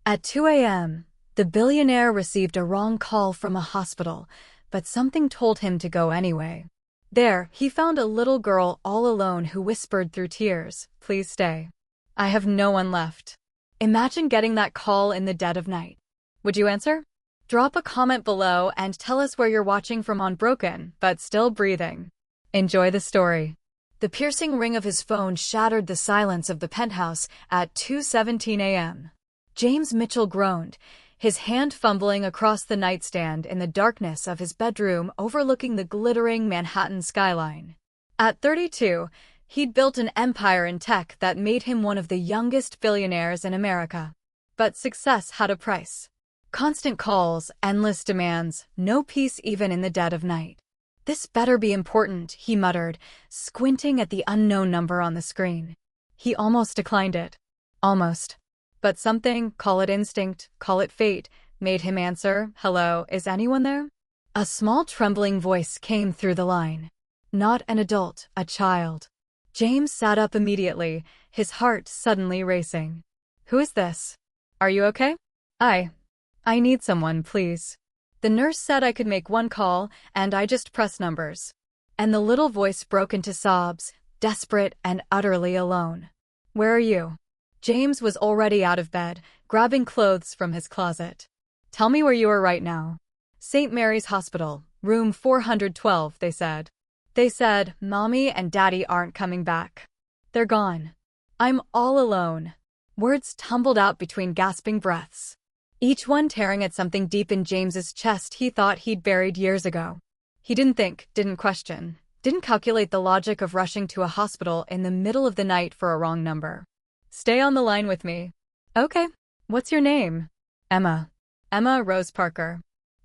At 2 a.m., the billionaire received a wrong call from a hospital, but something told him to go anyway. There, he found a little girl all alone who whispered through tears, "Please stay. I have no one left." Imagine getting that call in the dead of night. Would you answer? Drop a comment below and tell us where you're watching from on broken, but still breathing. Enjoy the story. The piercing ring of his phone shattered the silence of the penthouse at 2:17 a.m. James Mitchell groaned, his hand fumbling across the nightstand in the darkness of his bedroom overlooking the glittering Manhattan skyline. At 32, he'd built an empire in tech that made him one of the youngest billionaires in America. But success had a price. Constant calls, endless demands, no peace even in the dead of night. "This better be important," he muttered, squinting at the unknown number on the screen. He almost declined it. Almost. But something, call it instinct, call it fate, made him answer, "Hello, is anyone there?" A small trembling voice came through the line. Not an adult, a child. James sat up immediately, his heart suddenly racing. "Who is this? Are you okay?" I need someone, please. The nurse said I could make one call, and I just press numbers." And the little voice broke into sobs, desperate and utterly alone. "Where are you?" James was already out of bed, grabbing clothes from his closet. "Tell me where you are right now." "St. Mary's Hospital, room 412, they said. They said, Mommy and Daddy aren't coming back. They're gone. I'm all alone." Words tumbled out between gasping breaths, each one tearing at something deep in James's chest he thought he'd buried years ago. He didn't think, didn't question, didn't calculate the logic of rushing to a hospital in the middle of the night for a wrong number. "Stay on the line with me." "Okay. What's your name?" "Emma. Emma Rose Parker.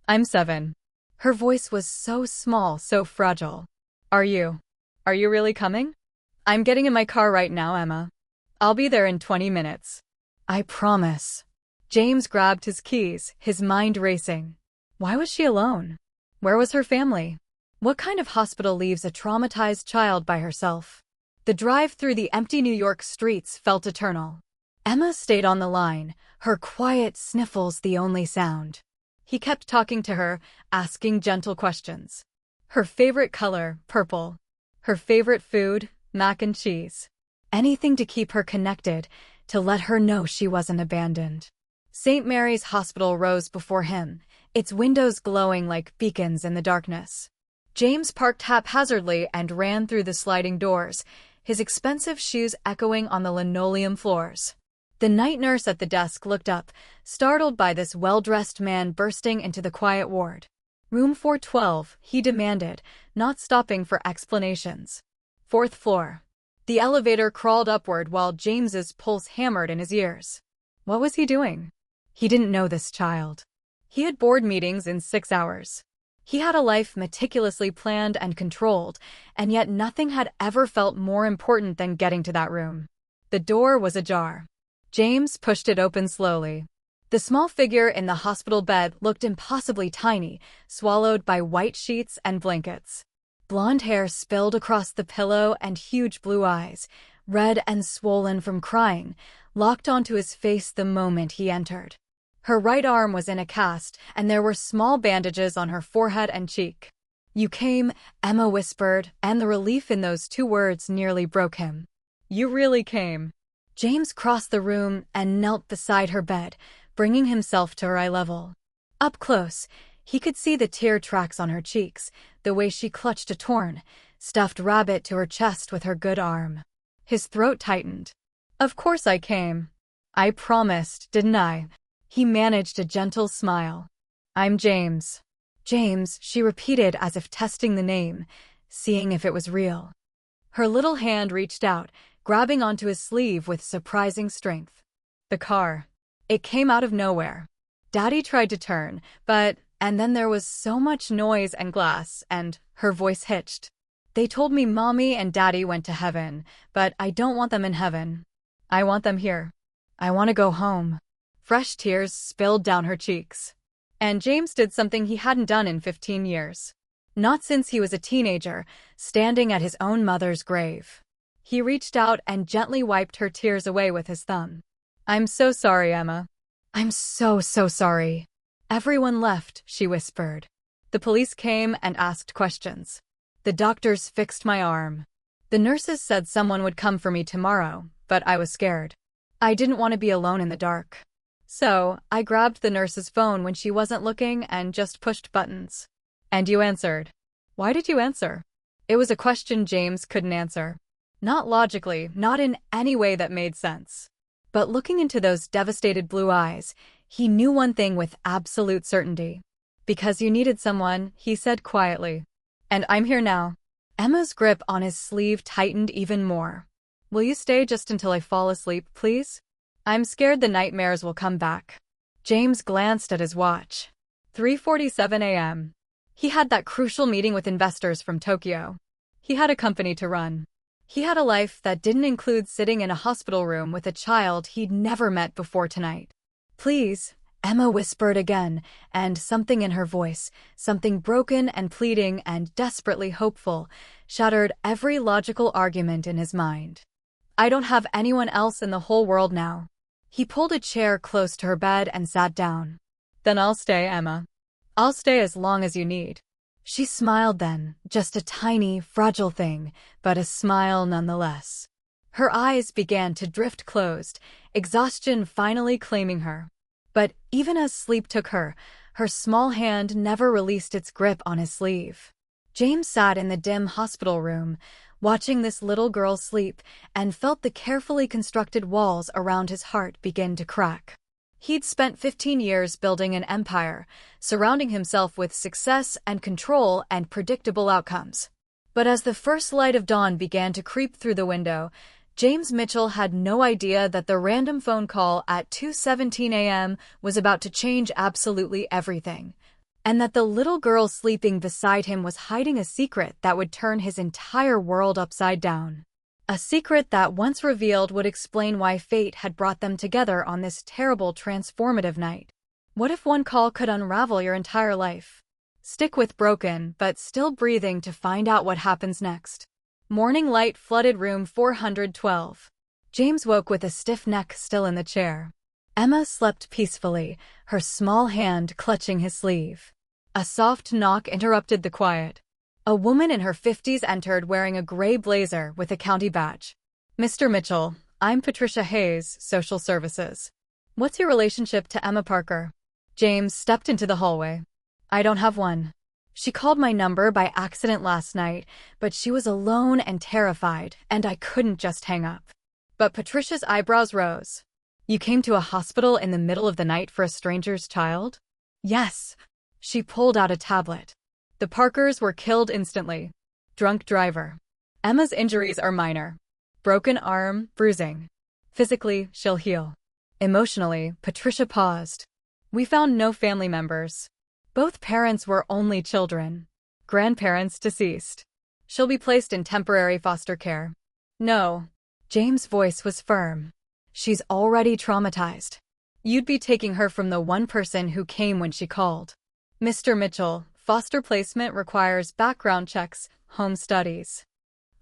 I'm 7. Her voice was so small, so fragile. Are you really coming?" "I'm getting in my car right now, Emma. I'll be there in 20 minutes. I promise." James grabbed his keys, his mind racing. Why was she alone? Where was her family? What kind of hospital leaves a traumatized child by herself? The drive through the empty New York streets felt eternal. Emma stayed on the line, her quiet sniffles the only sound. He kept talking to her, asking gentle questions. Her favorite color, purple. Her favorite food, mac and cheese. Anything to keep her connected, to let her know she wasn't abandoned. St. Mary's Hospital rose before him, its windows glowing like beacons in the darkness. James parked haphazardly and ran through the sliding doors, his expensive shoes echoing on the linoleum floors. The night nurse at the desk looked up, startled by this well-dressed man bursting into the quiet ward. "Room 412, he demanded, not stopping for explanations. "4th floor." The elevator crawled upward while James's pulse hammered in his ears. What was he doing? He didn't know this child. He had board meetings in 6 hours. He had a life meticulously planned and controlled, and yet nothing had ever felt more important than getting to that room. The door was ajar. James pushed it open slowly. The small figure in the hospital bed looked impossibly tiny, swallowed by white sheets and blankets. Blonde hair spilled across the pillow and huge blue eyes, red and swollen from crying, locked onto his face the moment he entered. Her right arm was in a cast, and there were small bandages on her forehead and cheek. "You came," Emma whispered, and the relief in those 2 words nearly broke him. "You really came." James crossed the room and knelt beside her bed, bringing himself to her eye level. Up close, he could see the tear tracks on her cheeks, the way she clutched a torn, stuffed rabbit to her chest with her good arm. His throat tightened. "Of course I came. I promised, didn't I?" He managed a gentle smile. "I'm James." "James," she repeated as if testing the name, seeing if it was real. Her little hand reached out, grabbing onto his sleeve with surprising strength. The car. It came out of nowhere. Daddy tried to turn, and then there was so much noise and glass, and her voice hitched. "They told me Mommy and Daddy went to heaven, but I don't want them in heaven. I want them here. I want to go home." Fresh tears spilled down her cheeks. And James did something he hadn't done in 15 years. Not since he was a teenager, standing at his own mother's grave. He reached out and gently wiped her tears away with his thumb. "I'm so sorry, Emma. I'm so sorry. Everyone left, she whispered. The police came and asked questions. The doctors fixed my arm. The nurses said someone would come for me tomorrow, but I was scared. I didn't want to be alone in the dark. So, I grabbed the nurse's phone when she wasn't looking and just pushed buttons. And you answered. Why did you answer? It was a question James couldn't answer. Not logically, not in any way that made sense. But looking into those devastated blue eyes, he knew one thing with absolute certainty. Because you needed someone, he said quietly. And I'm here now. Emma's grip on his sleeve tightened even more. Will you stay just until I fall asleep, please? I'm scared the nightmares will come back. James glanced at his watch. 3:47 a.m. He had that crucial meeting with investors from Tokyo. He had a company to run. He had a life that didn't include sitting in a hospital room with a child he'd never met before tonight. Please, Emma whispered again, and something in her voice, something broken and pleading and desperately hopeful, shattered every logical argument in his mind. I don't have anyone else in the whole world now. He pulled a chair close to her bed and sat down. Then I'll stay, Emma. I'll stay as long as you need. She smiled then, just a tiny, fragile thing, but a smile nonetheless. Her eyes began to drift closed, exhaustion finally claiming her. But even as sleep took her, her small hand never released its grip on his sleeve. James sat in the dim hospital room, watching this little girl sleep, and felt the carefully constructed walls around his heart begin to crack. He'd spent 15 years building an empire, surrounding himself with success and control and predictable outcomes. But as the first light of dawn began to creep through the window, James Mitchell had no idea that the random phone call at 2:17 a.m. was about to change absolutely everything, and that the little girl sleeping beside him was hiding a secret that would turn his entire world upside down. A secret that, once revealed, would explain why fate had brought them together on this terrible, transformative night. What if one call could unravel your entire life? Stick with broken, but still breathing to find out what happens next. Morning light flooded room 412. James woke with a stiff neck still in the chair. Emma slept peacefully, her small hand clutching his sleeve. A soft knock interrupted the quiet. A woman in her 50s entered wearing a gray blazer with a county badge. Mr. Mitchell, I'm Patricia Hayes, Social Services. What's your relationship to Emma Parker? James stepped into the hallway. I don't have one. She called my number by accident last night, but she was alone and terrified, and I couldn't just hang up. But Patricia's eyebrows rose. You came to a hospital in the middle of the night for a stranger's child? Yes. She pulled out a tablet. The Parkers were killed instantly. Drunk driver. Emma's injuries are minor. Broken arm, bruising. Physically, she'll heal. Emotionally, Patricia paused. We found no family members. Both parents were only children. Grandparents deceased. She'll be placed in temporary foster care. No. James' voice was firm. She's already traumatized. You'd be taking her from the one person who came when she called. Mr. Mitchell, foster placement requires background checks, home studies.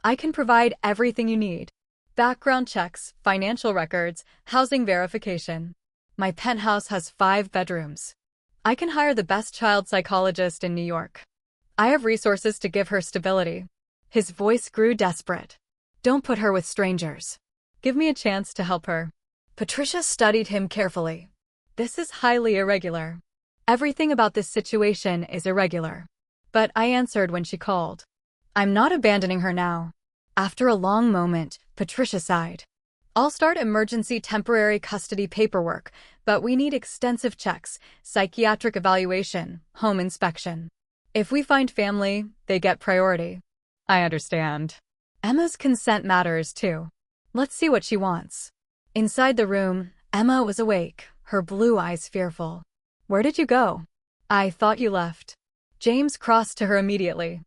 I can provide everything you need. Background checks, financial records, housing verification. My penthouse has 5 bedrooms. I can hire the best child psychologist in New York. I have resources to give her stability. His voice grew desperate. Don't put her with strangers. Give me a chance to help her. Patricia studied him carefully. This is highly irregular. Everything about this situation is irregular. But I answered when she called. I'm not abandoning her now. After a long moment, Patricia sighed. I'll start emergency temporary custody paperwork, but we need extensive checks, psychiatric evaluation, home inspection. If we find family, they get priority. I understand. Emma's consent matters too. Let's see what she wants. Inside the room, Emma was awake, her blue eyes fearful. Where did you go? I thought you left. James crossed to her immediately.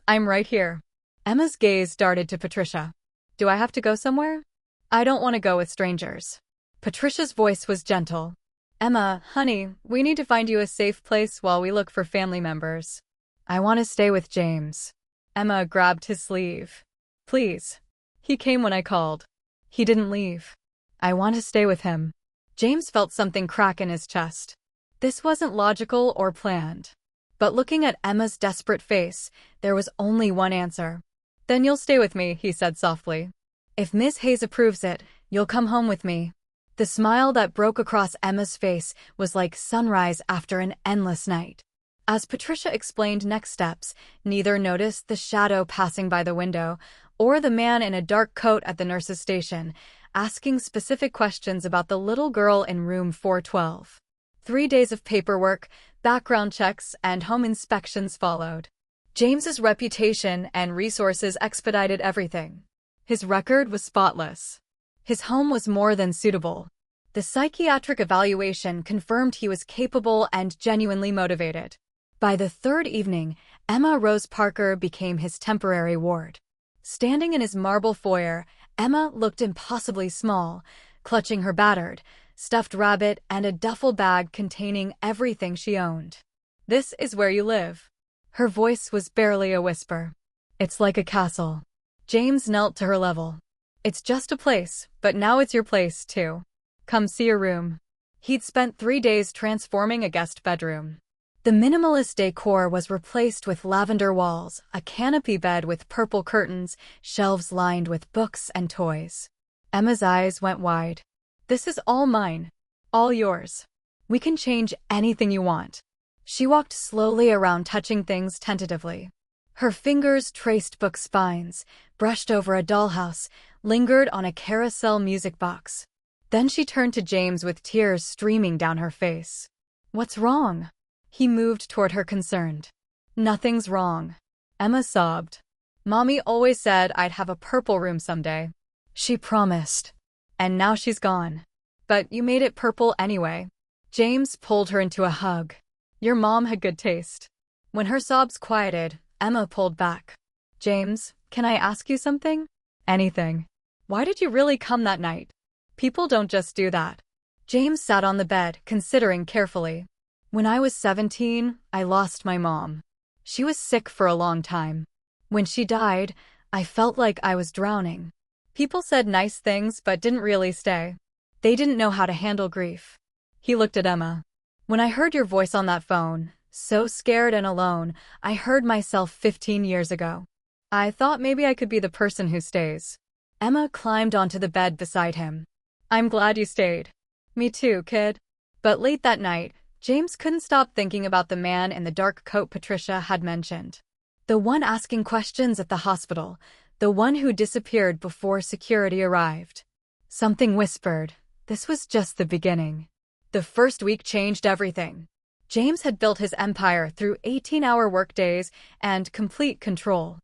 I'm right here. Emma's gaze darted to Patricia. Do I have to go somewhere? I don't want to go with strangers. Patricia's voice was gentle. Emma, honey, we need to find you a safe place while we look for family members. I want to stay with James. Emma grabbed his sleeve. Please. He came when I called. He didn't leave. I want to stay with him. James felt something crack in his chest. This wasn't logical or planned. But looking at Emma's desperate face, there was only one answer. "Then you'll stay with me," he said softly. "If Miss Hayes approves it, you'll come home with me." The smile that broke across Emma's face was like sunrise after an endless night. As Patricia explained next steps, neither noticed the shadow passing by the window or the man in a dark coat at the nurse's station, asking specific questions about the little girl in room 412. 3 days of paperwork, background checks, and home inspections followed. James's reputation and resources expedited everything. His record was spotless. His home was more than suitable. The psychiatric evaluation confirmed he was capable and genuinely motivated. By the third evening, Emma Rose Parker became his temporary ward. Standing in his marble foyer, Emma looked impossibly small, clutching her battered, stuffed rabbit and a duffel bag containing everything she owned. "This is where you live." Her voice was barely a whisper. "It's like a castle." James knelt to her level. "It's just a place, but now it's your place, too. Come see your room." He'd spent 3 days transforming a guest bedroom. The minimalist decor was replaced with lavender walls, a canopy bed with purple curtains, shelves lined with books and toys. Emma's eyes went wide. "This is all mine. All yours. We can change anything you want." She walked slowly around, touching things tentatively. Her fingers traced book spines, brushed over a dollhouse, lingered on a carousel music box. Then she turned to James with tears streaming down her face. "What's wrong?" He moved toward her, concerned. "Nothing's wrong." Emma sobbed. "Mommy always said I'd have a purple room someday. She promised. And now she's gone. But you made it purple anyway." James pulled her into a hug. "Your mom had good taste." When her sobs quieted, Emma pulled back. "James, can I ask you something?" "Anything." "Why did you really come that night? People don't just do that." James sat on the bed, considering carefully. "When I was 17, I lost my mom. She was sick for a long time. When she died, I felt like I was drowning. People said nice things but didn't really stay. They didn't know how to handle grief." He looked at Emma. "When I heard your voice on that phone, so scared and alone, I heard myself 15 years ago. I thought maybe I could be the person who stays." Emma climbed onto the bed beside him. "I'm glad you stayed." "Me too, kid." But late that night, James couldn't stop thinking about the man in the dark coat Patricia had mentioned. The one asking questions at the hospital, the one who disappeared before security arrived. Something whispered, this was just the beginning. The first week changed everything. James had built his empire through 18-hour workdays and complete control.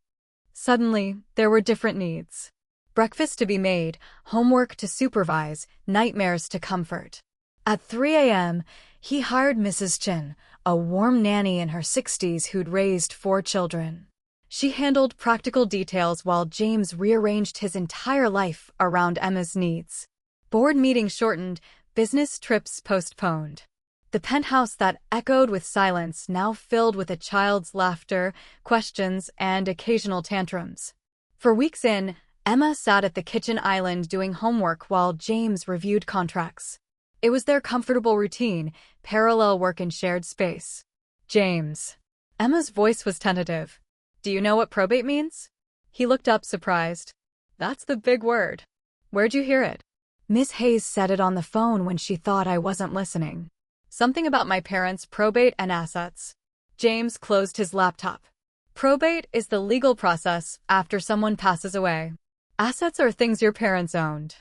Suddenly, there were different needs. Breakfast to be made, homework to supervise, nightmares to comfort. At 3 a.m., he hired Mrs. Chin, a warm nanny in her 60s who'd raised 4 children. She handled practical details while James rearranged his entire life around Emma's needs. Board meetings shortened, business trips postponed. The penthouse that echoed with silence now filled with a child's laughter, questions, and occasional tantrums. For weeks in, Emma sat at the kitchen island doing homework while James reviewed contracts. It was their comfortable routine, parallel work and shared space. "James." Emma's voice was tentative. "Do you know what probate means?" He looked up, surprised. "That's the big word. Where'd you hear it?" "Miss Hayes said it on the phone when she thought I wasn't listening. Something about my parents' probate and assets." James closed his laptop. Probate is the legal process after someone passes away. Assets are things your parents owned.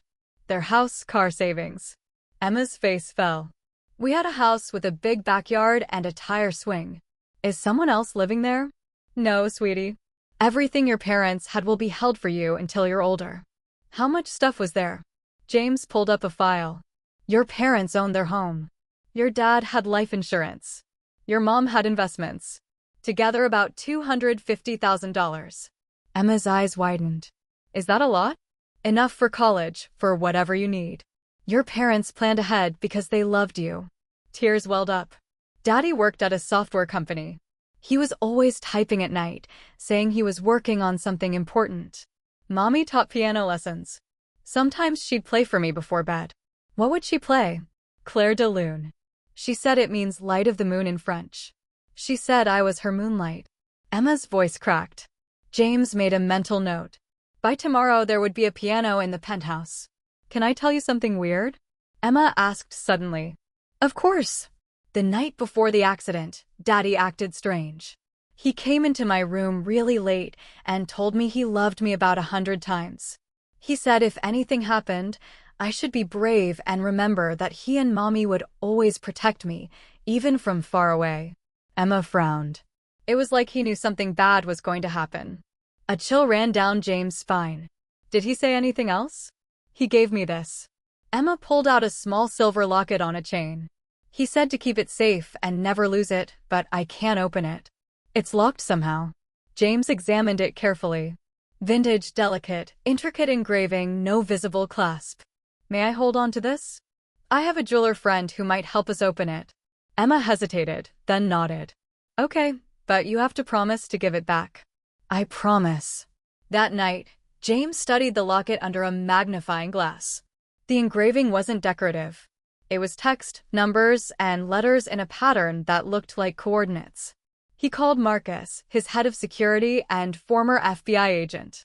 Their house, car, savings. Emma's face fell. "We had a house with a big backyard and a tire swing. Is someone else living there?" "No, sweetie. Everything your parents had will be held for you until you're older." "How much stuff was there?" James pulled up a file. "Your parents owned their home. Your dad had life insurance. Your mom had investments. Together about $250,000. Emma's eyes widened. "Is that a lot?" "Enough for college, for whatever you need. Your parents planned ahead because they loved you." Tears welled up. "Daddy worked at a software company. He was always typing at night, saying he was working on something important. Mommy taught piano lessons. Sometimes she'd play for me before bed." "What would she play?" Clair de Lune. She said it means light of the moon in French. She said I was her moonlight. Emma's voice cracked. James made a mental note. By tomorrow there would be a piano in the penthouse. Can I tell you something weird? Emma asked suddenly. Of course. The night before the accident, Daddy acted strange. He came into my room really late and told me he loved me about 100 times. He said if anything happened, I should be brave and remember that he and Mommy would always protect me, even from far away. Emma frowned. It was like he knew something bad was going to happen. A chill ran down James' spine. Did he say anything else? He gave me this. Emma pulled out a small silver locket on a chain. He said to keep it safe and never lose it, but I can't open it. It's locked somehow. James examined it carefully. Vintage, delicate, intricate engraving, no visible clasp. May I hold on to this? I have a jeweler friend who might help us open it. Emma hesitated, then nodded. Okay, but you have to promise to give it back. I promise. That night, James studied the locket under a magnifying glass. The engraving wasn't decorative. It was text, numbers, and letters in a pattern that looked like coordinates. He called Marcus, his head of security and former FBI agent.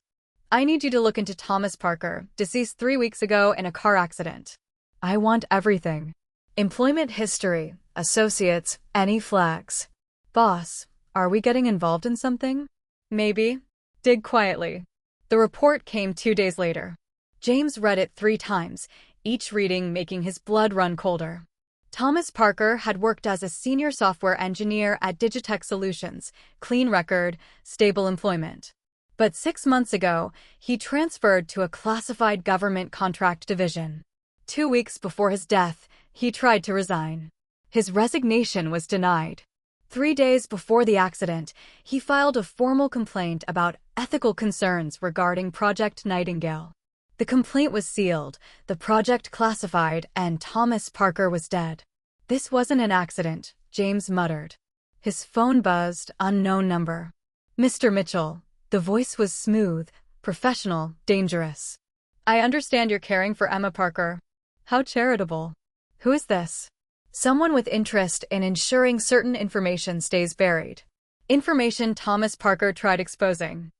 I need you to look into Thomas Parker, deceased 3 weeks ago in a car accident. I want everything. Employment history, associates, any flags. Boss, are we getting involved in something? Maybe. Dig quietly. The report came 2 days later. James read it 3 times, each reading making his blood run colder. Thomas Parker had worked as a senior software engineer at Digitech Solutions, clean record, stable employment. But 6 months ago, he transferred to a classified government contract division. 2 weeks before his death, he tried to resign. His resignation was denied. 3 days before the accident, he filed a formal complaint about ethical concerns regarding Project Nightingale. The complaint was sealed, the project classified, and Thomas Parker was dead. This wasn't an accident, James muttered. His phone buzzed, unknown number. Mr. Mitchell. The voice was smooth, professional, dangerous. I understand you're caring for Emma Parker. How charitable. Who is this? Someone with interest in ensuring certain information stays buried. Information Thomas Parker tried exposing.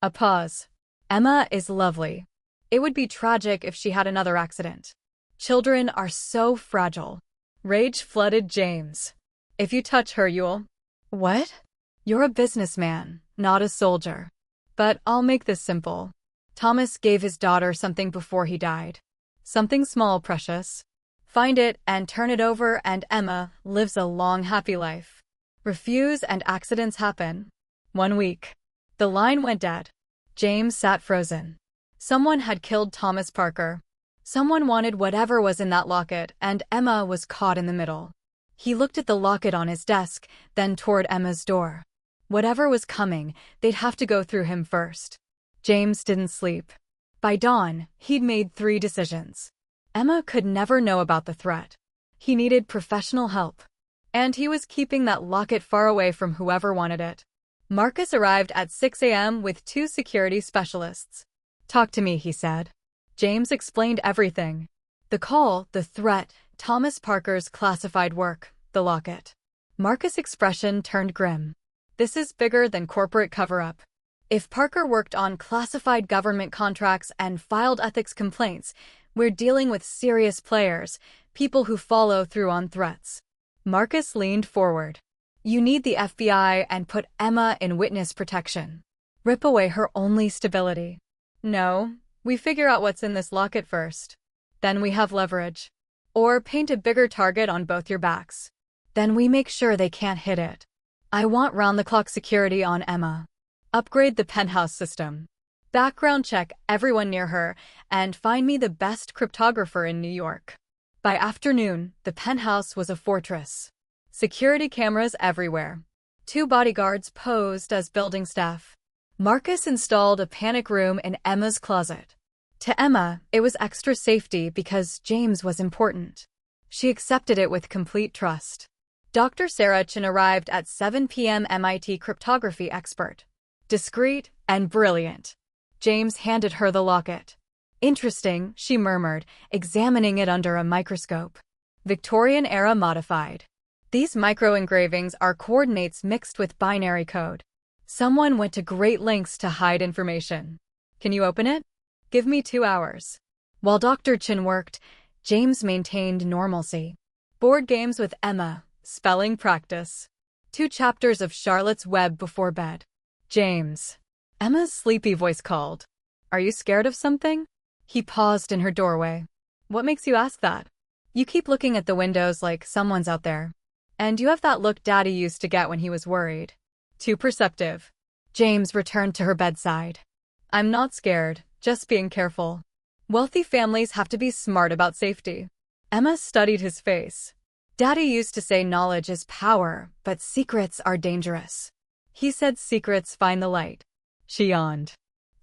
A pause. Emma is lovely. It would be tragic if she had another accident. Children are so fragile. Rage flooded James. If you touch her, you'll... What? You're a businessman, not a soldier. But I'll make this simple. Thomas gave his daughter something before he died. Something small, precious. Find it and turn it over and Emma lives a long, happy life. Refuse and accidents happen. 1 week. The line went dead. James sat frozen. Someone had killed Thomas Parker. Someone wanted whatever was in that locket, and Emma was caught in the middle. He looked at the locket on his desk, then toward Emma's door. Whatever was coming, they'd have to go through him first. James didn't sleep. By dawn, he'd made 3 decisions. Emma could never know about the threat. He needed professional help. And he was keeping that locket far away from whoever wanted it. Marcus arrived at 6 a.m. with 2 security specialists. Talk to me, he said. James explained everything. The call, the threat, Thomas Parker's classified work, the locket. Marcus' expression turned grim. This is bigger than corporate cover-up. If Parker worked on classified government contracts and filed ethics complaints, we're dealing with serious players, people who follow through on threats. Marcus leaned forward. You need the FBI and put Emma in witness protection. Rip away her only stability. No, we figure out what's in this locket first. Then we have leverage. Or paint a bigger target on both your backs. Then we make sure they can't hit it. I want round-the-clock security on Emma. Upgrade the penthouse system. Background check everyone near her and find me the best cryptographer in New York. By afternoon, the penthouse was a fortress. Security cameras everywhere. 2 bodyguards posed as building staff. Marcus installed a panic room in Emma's closet. To Emma, it was extra safety because James was important. She accepted it with complete trust. Dr. Sarah Chin arrived at 7 p.m. MIT cryptography expert. Discreet and brilliant. James handed her the locket. Interesting, she murmured, examining it under a microscope. Victorian era modified. These micro-engravings are coordinates mixed with binary code. Someone went to great lengths to hide information. Can you open it? Give me 2 hours. While Dr. Chin worked, James maintained normalcy. Board games with Emma, spelling practice. 2 chapters of Charlotte's Web before bed. James. Emma's sleepy voice called. Are you scared of something? He paused in her doorway. What makes you ask that? You keep looking at the windows like someone's out there. And you have that look Daddy used to get when he was worried. Too perceptive. James returned to her bedside. I'm not scared, just being careful. Wealthy families have to be smart about safety. Emma studied his face. Daddy used to say knowledge is power, but secrets are dangerous. He said secrets find the light. She yawned.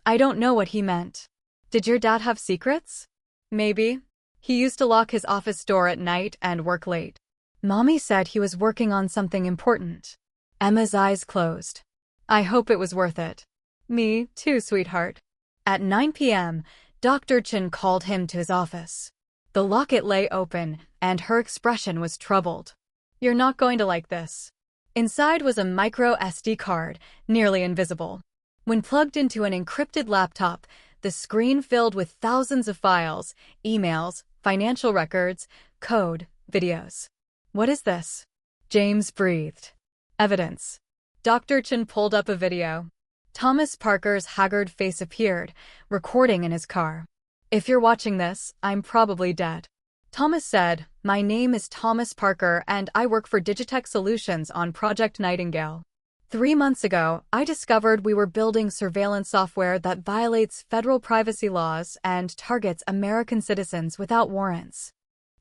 I don't know what he meant. Did your dad have secrets? Maybe. He used to lock his office door at night and work late. Mommy said he was working on something important. Emma's eyes closed. I hope it was worth it. Me, too, sweetheart. At 9 p.m., Dr. Chin called him to his office. The locket lay open, and her expression was troubled. You're not going to like this. Inside was a micro SD card, nearly invisible. When plugged into an encrypted laptop, the screen filled with thousands of files, emails, financial records, code, videos. What is this? James breathed. Evidence. Dr. Chin pulled up a video. Thomas Parker's haggard face appeared, recording in his car. If you're watching this, I'm probably dead. Thomas said, my name is Thomas Parker and I work for Digitech Solutions on Project Nightingale. 3 months ago, I discovered we were building surveillance software that violates federal privacy laws and targets American citizens without warrants.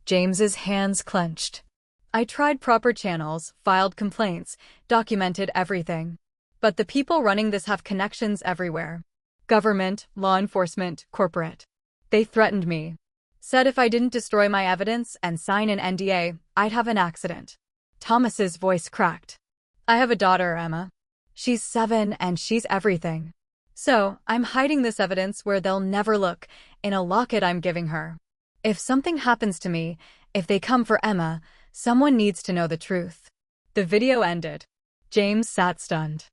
James's hands clenched. I tried proper channels, filed complaints, documented everything. But the people running this have connections everywhere. Government, law enforcement, corporate. They threatened me. Said if I didn't destroy my evidence and sign an NDA, I'd have an accident. Thomas's voice cracked. I have a daughter, Emma. She's 7 and she's everything. So, I'm hiding this evidence where they'll never look, in a locket I'm giving her. If something happens to me, if they come for Emma, someone needs to know the truth. The video ended. James sat stunned.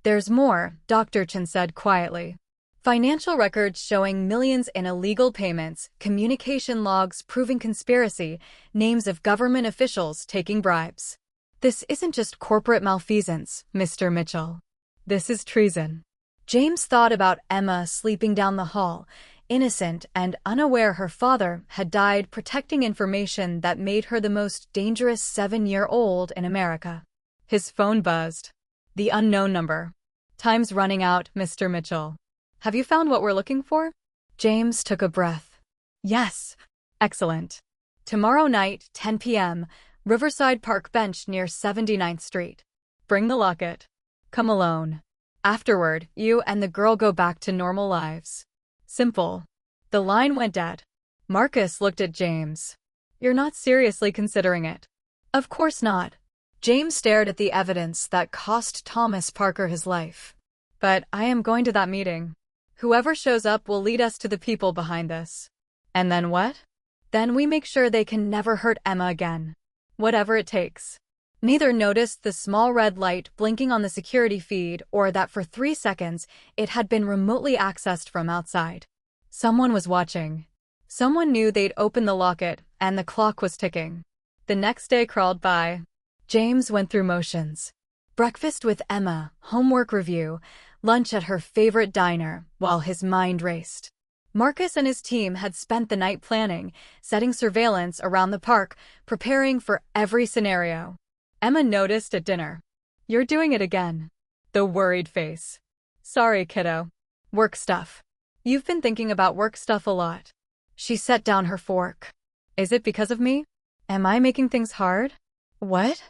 There's more, Dr. Chin said quietly. Financial records showing millions in illegal payments, communication logs proving conspiracy, names of government officials taking bribes. This isn't just corporate malfeasance, Mr. Mitchell. This is treason. James thought about Emma sleeping down the hall, innocent and unaware her father had died protecting information that made her the most dangerous 7-year-old in America. His phone buzzed. The unknown number. Time's running out, Mr. Mitchell. Have you found what we're looking for? James took a breath. Yes. Excellent. Tomorrow night, 10 p.m., Riverside Park bench near 79th Street. Bring the locket. Come alone. Afterward, you and the girl go back to normal lives. Simple. The line went dead. Marcus looked at James. You're not seriously considering it. Of course not. James stared at the evidence that cost Thomas Parker his life. But I am going to that meeting. Whoever shows up will lead us to the people behind this. And then what? Then we make sure they can never hurt Emma again. Whatever it takes. Neither noticed the small red light blinking on the security feed or that for 3 seconds it had been remotely accessed from outside. Someone was watching. Someone knew they'd opened the locket and the clock was ticking. The next day crawled by. James went through motions. Breakfast with Emma, homework review, lunch at her favorite diner, while his mind raced. Marcus and his team had spent the night planning, setting surveillance around the park, preparing for every scenario. Emma noticed at dinner. You're doing it again. The worried face. Sorry, kiddo. Work stuff. You've been thinking about work stuff a lot. She set down her fork. Is it because of me? Am I making things hard? What?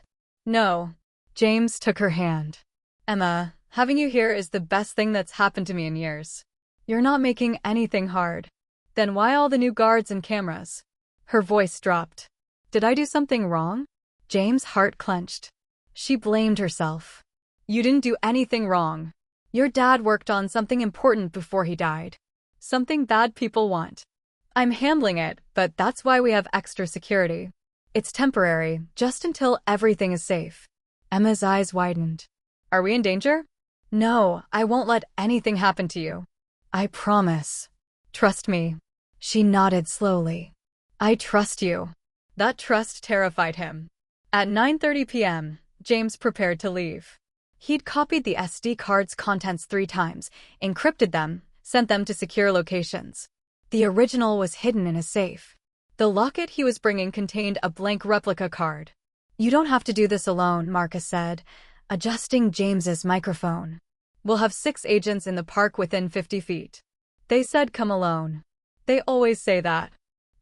No. James took her hand. Emma, having you here is the best thing that's happened to me in years. You're not making anything hard. Then why all the new guards and cameras? Her voice dropped. Did I do something wrong? James' heart clenched. She blamed herself. You didn't do anything wrong. Your dad worked on something important before he died. Something bad people want. I'm handling it, but that's why we have extra security. It's temporary, just until everything is safe. Emma's eyes widened. Are we in danger? No, I won't let anything happen to you. I promise. Trust me. She nodded slowly. I trust you. That trust terrified him. At 9:30 p.m., James prepared to leave. He'd copied the SD card's contents 3 times, encrypted them, sent them to secure locations. The original was hidden in a safe. The locket he was bringing contained a blank replica card. You don't have to do this alone, Marcus said, adjusting James's microphone. We'll have 6 agents in the park within 50 feet. They said come alone. They always say that.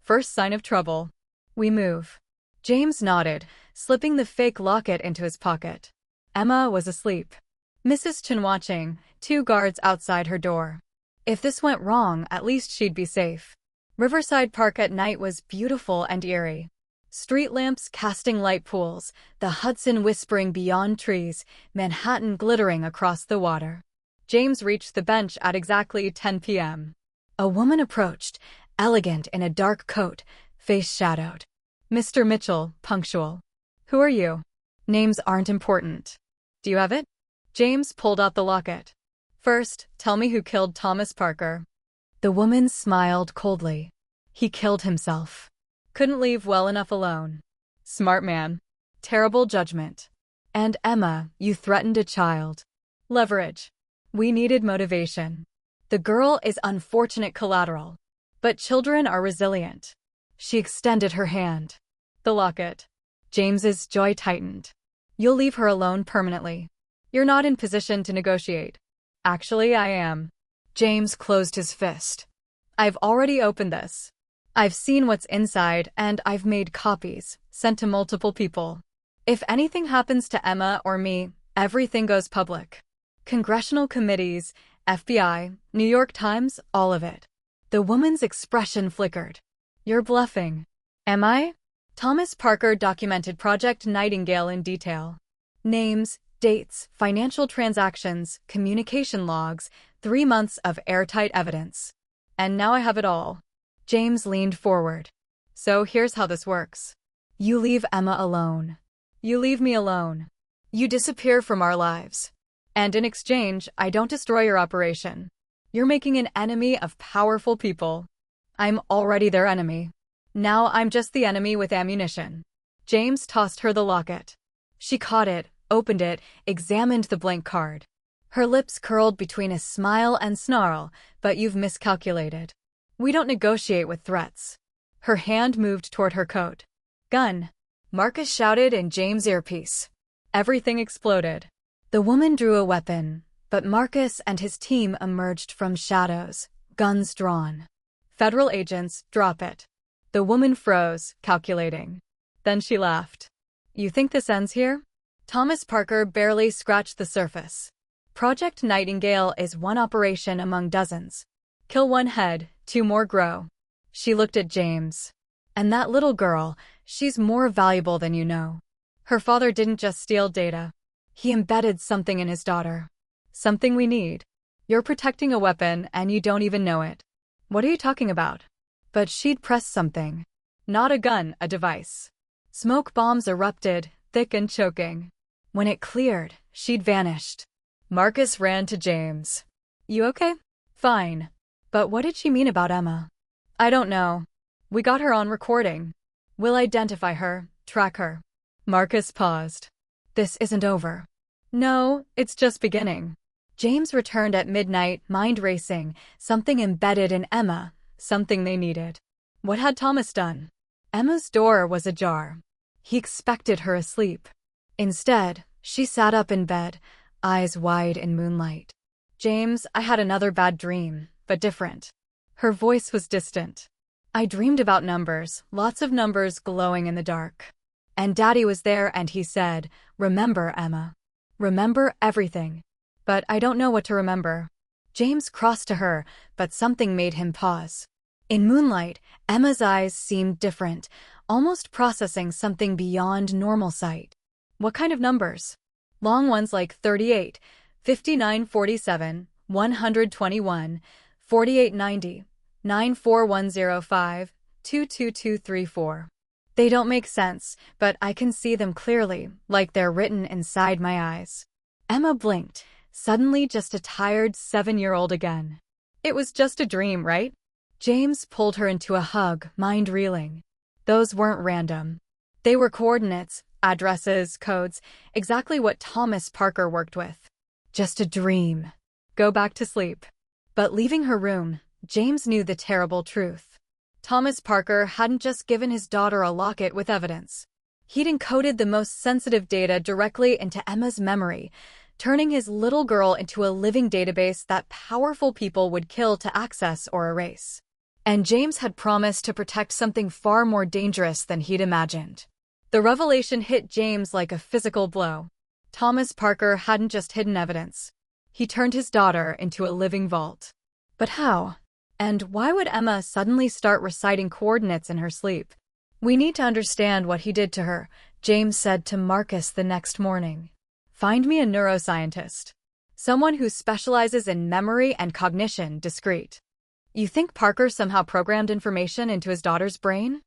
First sign of trouble. We move. James nodded, slipping the fake locket into his pocket. Emma was asleep. Mrs. Chen watching, 2 guards outside her door. If this went wrong, at least she'd be safe. Riverside Park at night was beautiful and eerie. Street lamps casting light pools, the Hudson whispering beyond trees, Manhattan glittering across the water. James reached the bench at exactly 10 p.m. A woman approached, elegant in a dark coat, face shadowed. Mr. Mitchell, punctual. Who are you? Names aren't important. Do you have it? James pulled out the locket. First, tell me who killed Thomas Parker. The woman smiled coldly. He killed himself. Couldn't leave well enough alone. Smart man. Terrible judgment. And Emma, you threatened a child. Leverage. We needed motivation. The girl is unfortunate collateral. But children are resilient. She extended her hand. The locket. James's jaw tightened. You'll leave her alone permanently. You're not in position to negotiate. Actually, I am. James closed his fist. I've already opened this. I've seen what's inside, and I've made copies, sent to multiple people. If anything happens to Emma or me, everything goes public. Congressional committees, FBI, New York Times, all of it. The woman's expression flickered. You're bluffing. Am I? Thomas Parker documented Project Nightingale in detail. Names, dates, financial transactions, communication logs, 3 months of airtight evidence. And now I have it all. James leaned forward. So here's how this works. You leave Emma alone. You leave me alone. You disappear from our lives. And in exchange, I don't destroy your operation. You're making an enemy of powerful people. I'm already their enemy. Now I'm just the enemy with ammunition. James tossed her the locket. She caught it, opened it, examined the blank card. Her lips curled between a smile and snarl, but you've miscalculated. We don't negotiate with threats. Her hand moved toward her coat. Gun. Marcus shouted in James' earpiece. Everything exploded. The woman drew a weapon, but Marcus and his team emerged from shadows, guns drawn. Federal agents, drop it. The woman froze, calculating. Then she laughed. You think this ends here? Thomas Parker barely scratched the surface. Project Nightingale is one operation among dozens. Kill one head, 2 more grow. She looked at James. And that little girl, she's more valuable than you know. Her father didn't just steal data. He embedded something in his daughter. Something we need. You're protecting a weapon and you don't even know it. What are you talking about? But she'd pressed something. Not a gun, a device. Smoke bombs erupted, thick and choking. When it cleared, she'd vanished. Marcus ran to James. You okay? Fine. But what did she mean about Emma? I don't know. We got her on recording. We'll identify her, track her. Marcus paused. This isn't over. No, it's just beginning. James returned at midnight, mind racing, something embedded in Emma, something they needed. What had Thomas done? Emma's door was ajar. He expected her asleep. Instead, she sat up in bed, eyes wide in moonlight. James, I had another bad dream, but different. Her voice was distant. I dreamed about numbers, lots of numbers glowing in the dark. And Daddy was there and he said, remember, Emma. Remember everything. But I don't know what to remember. James crossed to her, but something made him pause. In moonlight, Emma's eyes seemed different, almost processing something beyond normal sight. What kind of numbers? Long ones like 38, 5947, 121, 4890, 94105, 22234. They don't make sense, but I can see them clearly, like they're written inside my eyes. Emma blinked, suddenly just a tired 7-year-old again. It was just a dream, right? James pulled her into a hug, mind reeling. Those weren't random. They were coordinates, addresses, codes, exactly what Thomas Parker worked with. Just a dream. Go back to sleep. But leaving her room, James knew the terrible truth. Thomas Parker hadn't just given his daughter a locket with evidence. He'd encoded the most sensitive data directly into Emma's memory, turning his little girl into a living database that powerful people would kill to access or erase. And James had promised to protect something far more dangerous than he'd imagined. The revelation hit James like a physical blow. Thomas Parker hadn't just hidden evidence. He turned his daughter into a living vault. But how? And why would Emma suddenly start reciting coordinates in her sleep? We need to understand what he did to her, James said to Marcus the next morning. Find me a neuroscientist. Someone who specializes in memory and cognition, discreet. You think Parker somehow programmed information into his daughter's brain?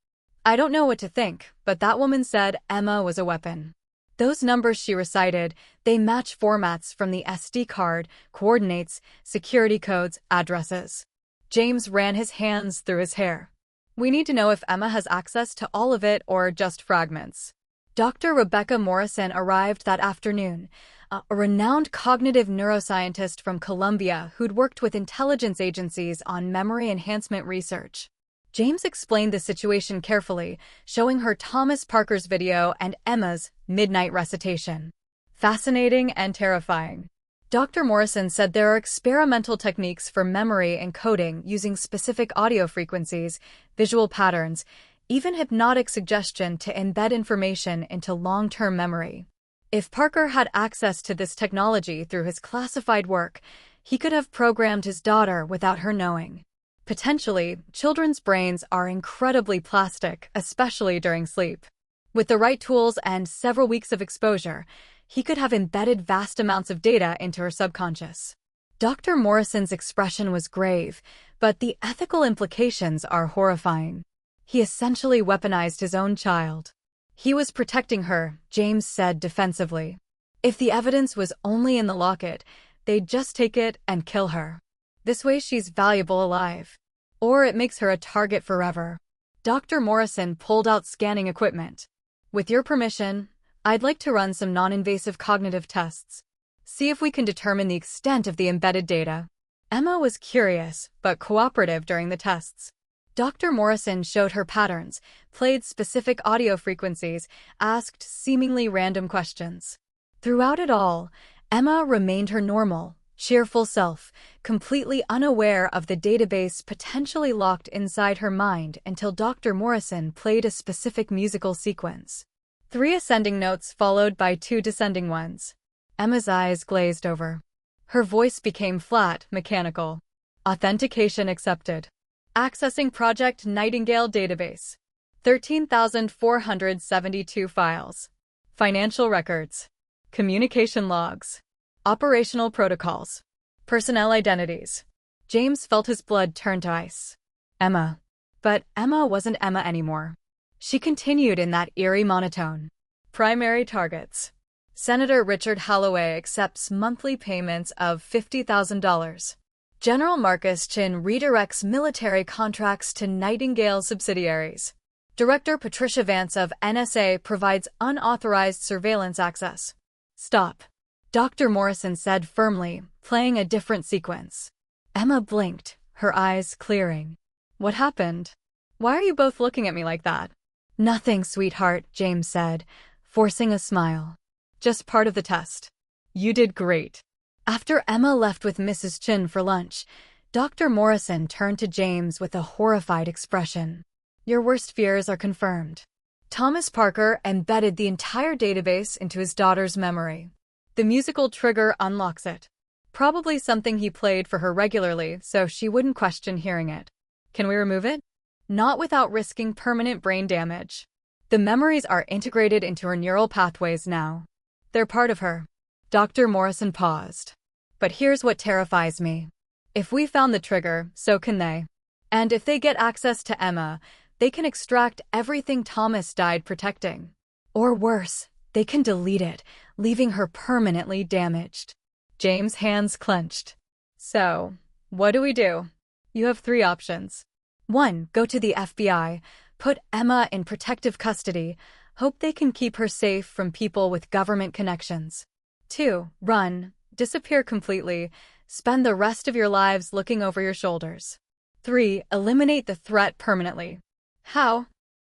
I don't know what to think, but that woman said Emma was a weapon. Those numbers she recited, they match formats from the SD card, coordinates, security codes, addresses. James ran his hands through his hair. We need to know if Emma has access to all of it or just fragments. Dr. Rebecca Morrison arrived that afternoon, a renowned cognitive neuroscientist from Columbia who'd worked with intelligence agencies on memory enhancement research. James explained the situation carefully, showing her Thomas Parker's video and Emma's midnight recitation. Fascinating and terrifying. Dr. Morrison said there are experimental techniques for memory encoding using specific audio frequencies, visual patterns, even hypnotic suggestion to embed information into long-term memory. If Parker had access to this technology through his classified work, he could have programmed his daughter without her knowing. Potentially, children's brains are incredibly plastic, especially during sleep. With the right tools and several weeks of exposure, he could have embedded vast amounts of data into her subconscious. Dr. Morrison's expression was grave, but the ethical implications are horrifying. He essentially weaponized his own child. He was protecting her, James said defensively. If the evidence was only in the locket, they'd just take it and kill her. This way she's valuable alive. Or it makes her a target forever. Dr. Morrison pulled out scanning equipment. With your permission, I'd like to run some non-invasive cognitive tests. See if we can determine the extent of the embedded data. Emma was curious, but cooperative during the tests. Dr. Morrison showed her patterns, played specific audio frequencies, asked seemingly random questions. Throughout it all, Emma remained her normal, cheerful self, completely unaware of the database potentially locked inside her mind until Dr. Morrison played a specific musical sequence. 3 ascending notes followed by 2 descending ones. Emma's eyes glazed over. Her voice became flat, mechanical. Authentication accepted. Accessing Project Nightingale database. 13,472 files. Financial records. Communication logs. Operational protocols. Personnel identities. James felt his blood turn to ice. Emma. But Emma wasn't Emma anymore. She continued in that eerie monotone. Primary targets. Senator Richard Holloway accepts monthly payments of $50,000. General Marcus Chin redirects military contracts to Nightingale subsidiaries. Director Patricia Vance of NSA provides unauthorized surveillance access. Stop. Dr. Morrison said firmly, playing a different sequence. Emma blinked, her eyes clearing. What happened? Why are you both looking at me like that? Nothing, sweetheart, James said, forcing a smile. Just part of the test. You did great. After Emma left with Mrs. Chin for lunch, Dr. Morrison turned to James with a horrified expression. Your worst fears are confirmed. Thomas Parker embedded the entire database into his daughter's memory. The musical trigger unlocks it. Probably something he played for her regularly so she wouldn't question hearing it. Can we remove it? Not without risking permanent brain damage. The memories are integrated into her neural pathways now. They're part of her. Dr. Morrison paused. But here's what terrifies me. If we found the trigger, so can they. And if they get access to Emma, they can extract everything Thomas died protecting. Or worse, they can delete it, leaving her permanently damaged. James' hands clenched. So, what do we do? You have 3 options. 1. Go to the FBI, put Emma in protective custody, hope they can keep her safe from people with government connections. 2. Run, disappear completely, spend the rest of your lives looking over your shoulders. 3. Eliminate the threat permanently. How?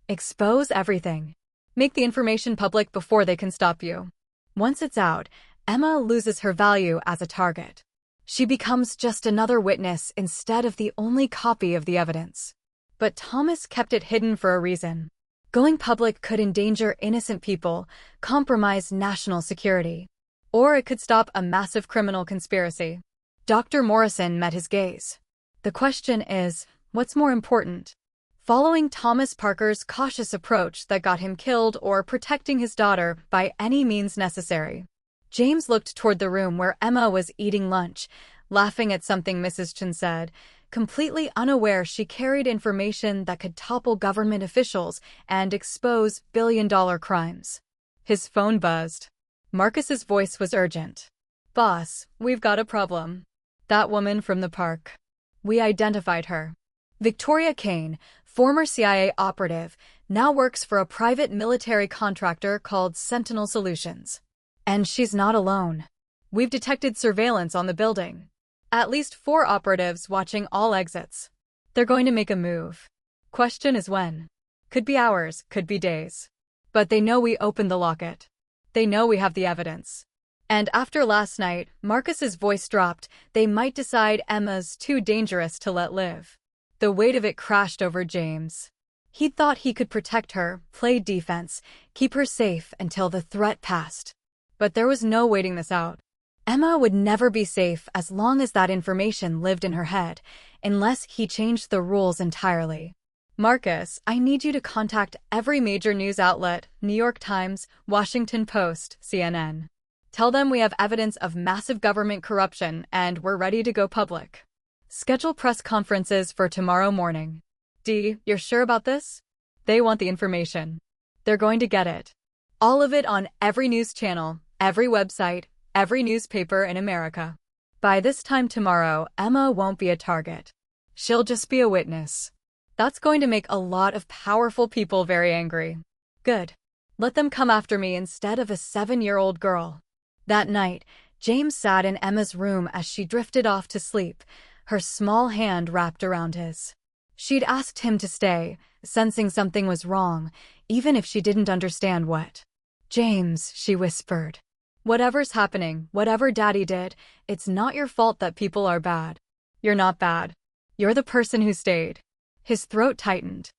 Expose everything. Make the information public before they can stop you. Once it's out, Emma loses her value as a target. She becomes just another witness instead of the only copy of the evidence. But Thomas kept it hidden for a reason. Going public could endanger innocent people, compromise national security. Or it could stop a massive criminal conspiracy. Dr. Morrison met his gaze. The question is, what's more important? Following Thomas Parker's cautious approach that got him killed or protecting his daughter by any means necessary? James looked toward the room where Emma was eating lunch, laughing at something Mrs. Chen said, completely unaware she carried information that could topple government officials and expose billion-dollar crimes. His phone buzzed. Marcus's voice was urgent. "Boss, we've got a problem. That woman from the park. We identified her. Victoria Kane, former CIA operative, now works for a private military contractor called Sentinel Solutions. And she's not alone. We've detected surveillance on the building. At least 4 operatives watching all exits. They're going to make a move. Question is when. Could be hours, could be days. But they know we opened the locket. They know we have the evidence. And after last night, Marcus's voice dropped, they might decide Emma's too dangerous to let live." The weight of it crashed over James. He'd thought he could protect her, play defense, keep her safe until the threat passed. But there was no waiting this out. Emma would never be safe as long as that information lived in her head, unless he changed the rules entirely. "Marcus, I need you to contact every major news outlet, New York Times, Washington Post, CNN. Tell them we have evidence of massive government corruption and we're ready to go public. Schedule press conferences for tomorrow morning. D, you're sure about this? They want the information. They're going to get it. All of it on every news channel, every website, every newspaper in America. By this time tomorrow, Emma won't be a target. She'll just be a witness. That's going to make a lot of powerful people very angry. Good. Let them come after me instead of a 7-year-old girl." That night, James sat in Emma's room as she drifted off to sleep, her small hand wrapped around his. She'd asked him to stay, sensing something was wrong, even if she didn't understand what. "James," she whispered. "Whatever's happening, whatever Daddy did, it's not your fault that people are bad. You're not bad. You're the person who stayed." His throat tightened.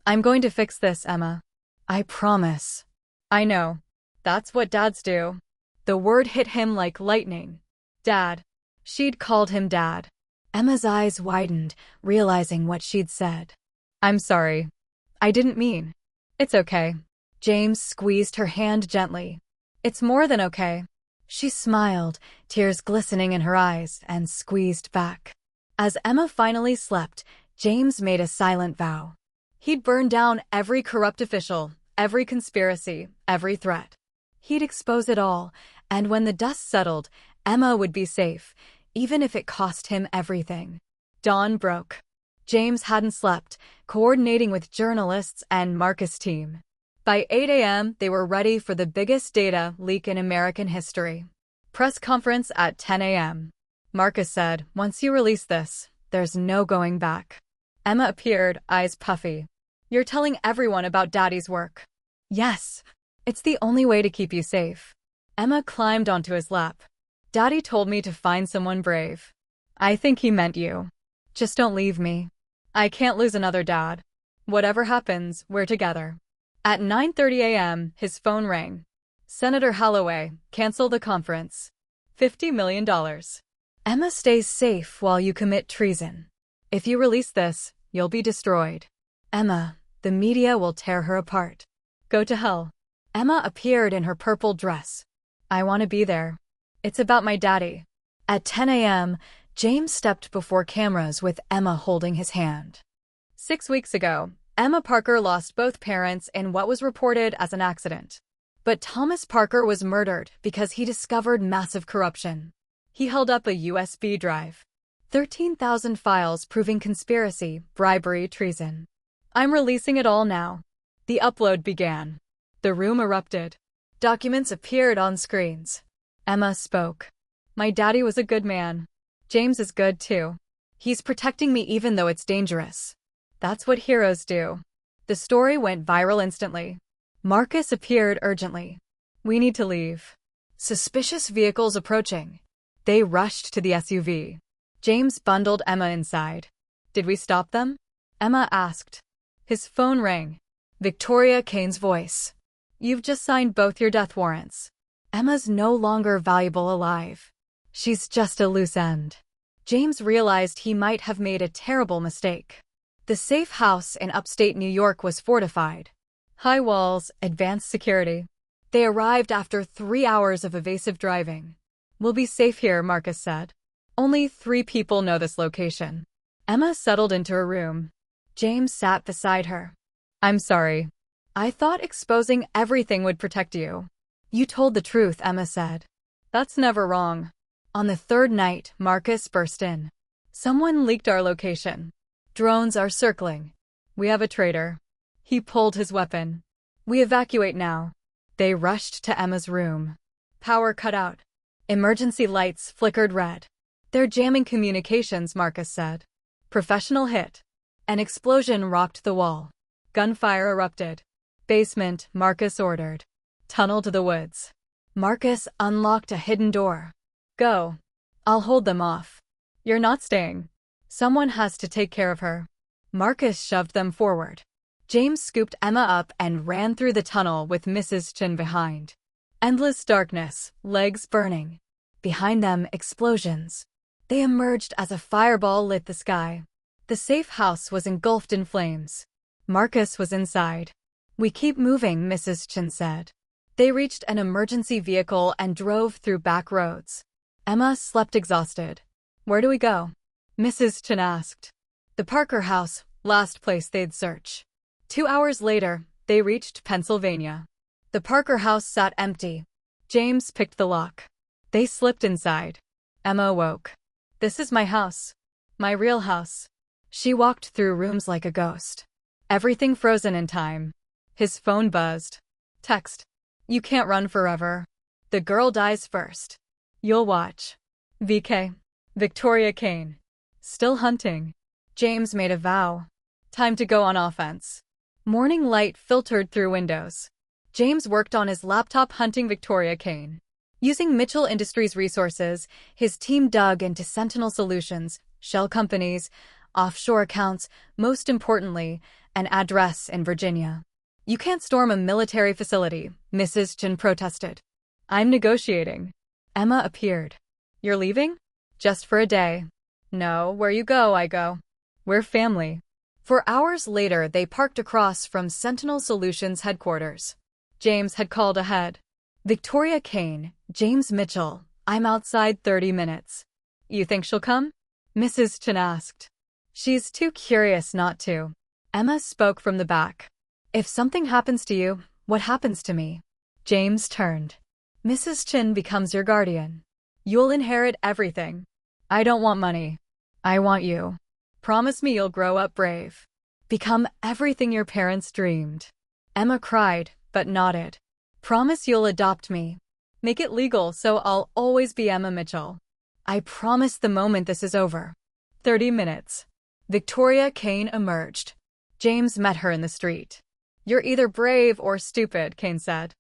"I'm going to fix this, Emma. I promise." "I know. That's what dads do." The word hit him like lightning. Dad. She'd called him Dad. Emma's eyes widened, realizing what she'd said. "I'm sorry. I didn't mean." "It's okay." James squeezed her hand gently. "It's more than okay." She smiled, tears glistening in her eyes, and squeezed back. As Emma finally slept, James made a silent vow. He'd burn down every corrupt official, every conspiracy, every threat. He'd expose it all, and when the dust settled, Emma would be safe, even if it cost him everything. Dawn broke. James hadn't slept, coordinating with journalists and Marcus' team. By 8 a.m., they were ready for the biggest data leak in American history. Press conference at 10 a.m. Marcus said, "Once you release this, there's no going back." Emma appeared, eyes puffy. "You're telling everyone about Daddy's work." "Yes. It's the only way to keep you safe." Emma climbed onto his lap. "Daddy told me to find someone brave. I think he meant you. Just don't leave me. I can't lose another dad. Whatever happens, we're together." At 9:30 a.m., his phone rang. "Senator Holloway, cancel the conference. $50 million. Emma stays safe while you commit treason. If you release this, you'll be destroyed. Emma, the media will tear her apart. Go to hell." Emma appeared in her purple dress. "I want to be there. It's about my daddy." At 10 a.m., James stepped before cameras with Emma holding his hand. 6 weeks ago, Emma Parker lost both parents in what was reported as an accident. But Thomas Parker was murdered because he discovered massive corruption. He held up a USB drive. 13,000 files proving conspiracy, bribery, treason. I'm releasing it all now. The upload began. The room erupted. Documents appeared on screens. Emma spoke. My daddy was a good man. James is good too. He's protecting me even though it's dangerous. That's what heroes do. The story went viral instantly. Marcus appeared urgently. We need to leave. Suspicious vehicles approaching. They rushed to the SUV. James bundled Emma inside. Did we stop them? Emma asked. His phone rang. Victoria Kane's voice. You've just signed both your death warrants. Emma's no longer valuable alive. She's just a loose end. James realized he might have made a terrible mistake. The safe house in upstate New York was fortified. High walls, advanced security. They arrived after 3 hours of evasive driving. We'll be safe here, Marcus said. Only 3 people know this location. Emma settled into her room. James sat beside her. I'm sorry. I thought exposing everything would protect you. You told the truth, Emma said. That's never wrong. On the 3rd night, Marcus burst in. Someone leaked our location. Drones are circling. We have a traitor. He pulled his weapon. We evacuate now. They rushed to Emma's room. Power cut out. Emergency lights flickered red. They're jamming communications, Marcus said. Professional hit. An explosion rocked the wall. Gunfire erupted. Basement, Marcus ordered. Tunnel to the woods. Marcus unlocked a hidden door. Go. I'll hold them off. You're not staying. Someone has to take care of her. Marcus shoved them forward. James scooped Emma up and ran through the tunnel with Mrs. Chin behind. Endless darkness, legs burning. Behind them, explosions. They emerged as a fireball lit the sky. The safe house was engulfed in flames. Marcus was inside. We keep moving, Mrs. Chin said. They reached an emergency vehicle and drove through back roads. Emma slept exhausted. Where do we go? Mrs. Chin asked. The Parker house, last place they'd search. 2 hours later, they reached Pennsylvania. The Parker house sat empty. James picked the lock. They slipped inside. Emma awoke. This is my house. My real house. She walked through rooms like a ghost. Everything frozen in time. His phone buzzed. Text. You can't run forever. The girl dies first. You'll watch. VK. Victoria Kane. Still hunting. James made a vow. Time to go on offense. Morning light filtered through windows. James worked on his laptop hunting Victoria Kane. Using Mitchell Industries resources, his team dug into Sentinel Solutions, shell companies, offshore accounts, most importantly, an address in Virginia. You can't storm a military facility, Mrs. Chin protested. I'm negotiating. Emma appeared. You're leaving? Just for a day. No, where you go, I go. We're family. For hours later, they parked across from Sentinel Solutions headquarters. James had called ahead. Victoria Kane, James Mitchell, I'm outside 30 minutes. You think she'll come? Mrs. Chin asked. She's too curious not to. Emma spoke from the back. If something happens to you, what happens to me? James turned. Mrs. Chin becomes your guardian. You'll inherit everything. I don't want money. I want you. Promise me you'll grow up brave. Become everything your parents dreamed. Emma cried, but nodded. Promise you'll adopt me. Make it legal so I'll always be Emma Mitchell. I promise the moment this is over. 30 minutes. Victoria Kane emerged. James met her in the street. You're either brave or stupid, Kane said.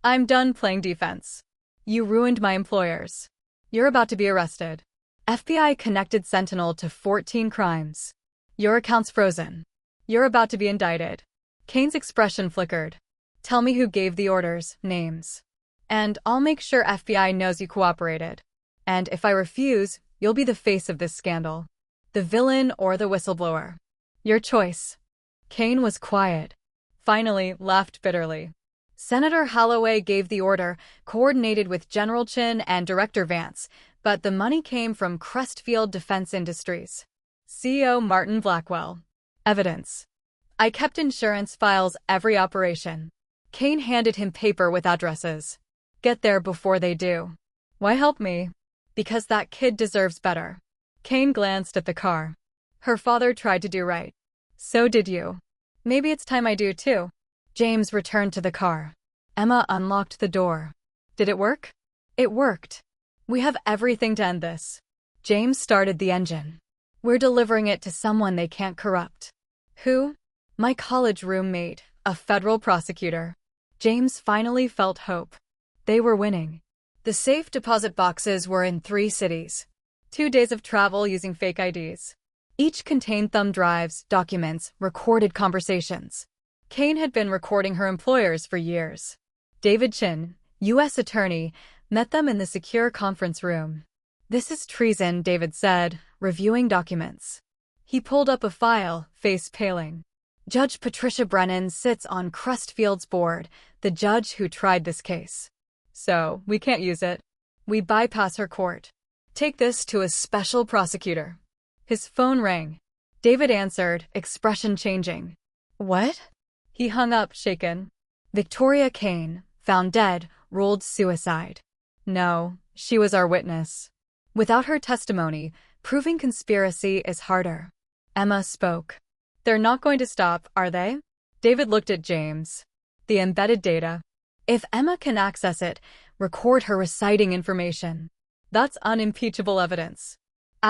I'm done playing defense. You ruined my employers. You're about to be arrested. FBI connected Sentinel to 14 crimes. Your account's frozen. You're about to be indicted. Kane's expression flickered. Tell me who gave the orders, names. And I'll make sure FBI knows you cooperated. And if I refuse, you'll be the face of this scandal. The villain or the whistleblower. Your choice. Kane was quiet. Finally, laughed bitterly. Senator Holloway gave the order, coordinated with General Chin and Director Vance, but the money came from Crestfield Defense Industries. CEO Martin Blackwell. Evidence. I kept insurance files every operation. Kane handed him paper with addresses. Get there before they do. Why help me? Because that kid deserves better. Kane glanced at the car. Her father tried to do right. So did you. Maybe it's time I do too. James returned to the car. Emma unlocked the door. Did it work? It worked. We have everything to end this. James started the engine. We're delivering it to someone they can't corrupt. Who? My college roommate, a federal prosecutor. James finally felt hope. They were winning. The safe deposit boxes were in 3 cities. 2 days of travel using fake IDs. Each contained thumb drives, documents, recorded conversations. Kane had been recording her employers for years. David Chin, U.S. attorney, met them in the secure conference room. This is treason, David said, reviewing documents. He pulled up a file, face paling. Judge Patricia Brennan sits on Crustfield's board, the judge who tried this case. So, we can't use it. We bypass her court. Take this to a special prosecutor. His phone rang. David answered, expression changing. What? He hung up, shaken. Victoria Kane, found dead, ruled suicide. No, she was our witness. Without her testimony, proving conspiracy is harder. Emma spoke. They're not going to stop, are they? David looked at James. The embedded data. If Emma can access it, record her reciting information. That's unimpeachable evidence.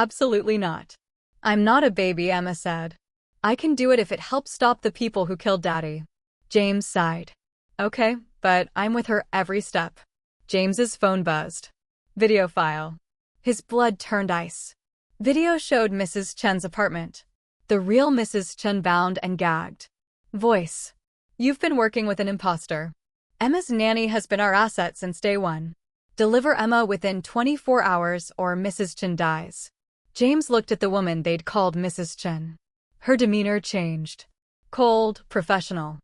Absolutely not. I'm not a baby, Emma said. I can do it if it helps stop the people who killed Daddy. James sighed. Okay, but I'm with her every step. James's phone buzzed. Video file. His blood turned ice. Video showed Mrs. Chen's apartment. The real Mrs. Chen bound and gagged. Voice. You've been working with an imposter. Emma's nanny has been our asset since day one. Deliver Emma within 24 hours or Mrs. Chen dies. James looked at the woman they'd called Mrs. Chen. Her demeanor changed. Cold, professional.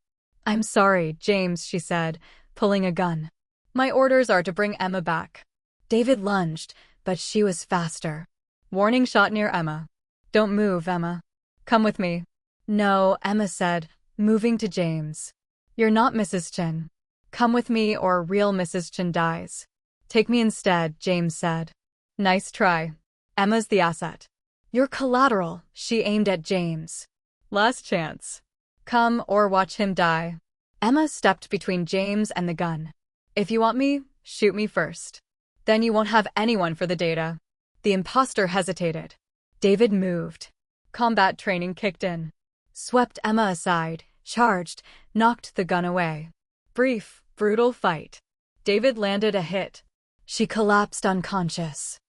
I'm sorry, James, she said, pulling a gun. My orders are to bring Emma back. David lunged, but she was faster. Warning shot near Emma. Don't move, Emma. Come with me. No, Emma said, moving to James. You're not Mrs. Chen. Come with me or real Mrs. Chen dies. Take me instead, James said. Nice try. Emma's the asset. You're collateral, she aimed at James. Last chance. Come or watch him die. Emma stepped between James and the gun. If you want me, shoot me first. Then you won't have anyone for the data. The imposter hesitated. David moved. Combat training kicked in. Swept Emma aside, charged, knocked the gun away. Brief, brutal fight. David landed a hit. She collapsed unconscious.